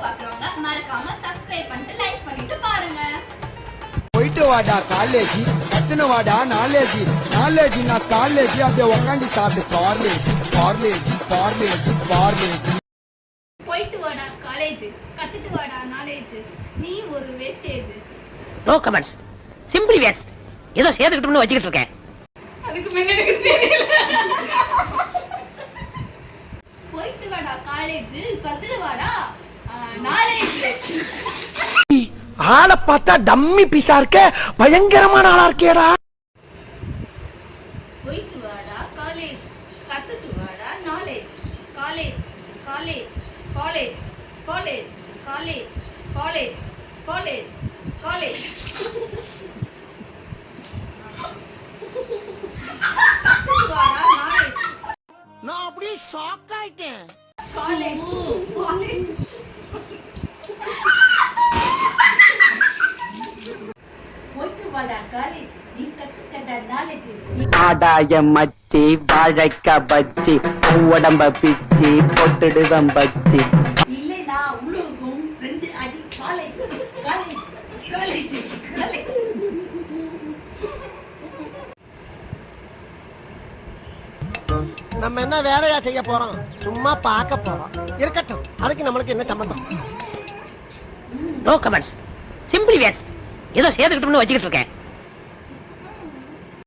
பாக்குறவங்க மறக்காம சப்ஸ்கிரைப் பண்ணிட்டு லைக் பண்ணிட்டு பாருங்க. போயிட்டு வாடா காலேஜ், கத்துன வாடா நாலேஜ், நாலேஜ்னா காலேஜ் அப்படியே உக்காந்து சாப்பிட்டு பார்லேஜ் பார்லேஜ் பார்லேஜ் பார்லேஜ். போயிட்டு வாடா காலேஜ், கத்துட்டு வாடா நாலேஜ், நீ ஒரு wastage. No comments, simply waste. ஏதோ சேர்த்துக்கிட்டோம்னு வச்சுக்கிட்டு இருக்கேன். அதுக்கு மேல எனக்கு தெரியல. போயிட்டு வாடா காலேஜ், கத்துட்டு வாடா நாலேஜ். ஆளை பார்த்தா டம்மி பீஸா இருக்க, பயங்கரமான ஆளா இருக்கேடா. போயிட்டு வாடா காலேஜ், கத்துட்டு வாடா knowledge. College college college college college college college college. கத்துட்டு வாடா நாலேஜ். நான் அப்படியே ஷாக் ஆயிட்டேன். College college. போயிட்டு வாடா காலேஜ், நீ கத்துக்கடா நாலேஜ். ஆடாய மச்சி, வாழைக்க பச்சி, உடம்ப பிச்சி பொட்டுடுதம் பச்சி. இல்லைனா உலகம் ரெண்டு அடி. College college college college. நம்ம என்ன வேலையா செய்ய போறோம்? சும்மா பார்க்க போறோம். இருக்கட்டும், அதுக்கு நம்மளுக்கு என்ன சம்பந்தம்? No comments, simply waste. ஏதோ சேர்த்துக்கிட்டோம்னு வச்சுக்கிட்டு இருக்கேன்.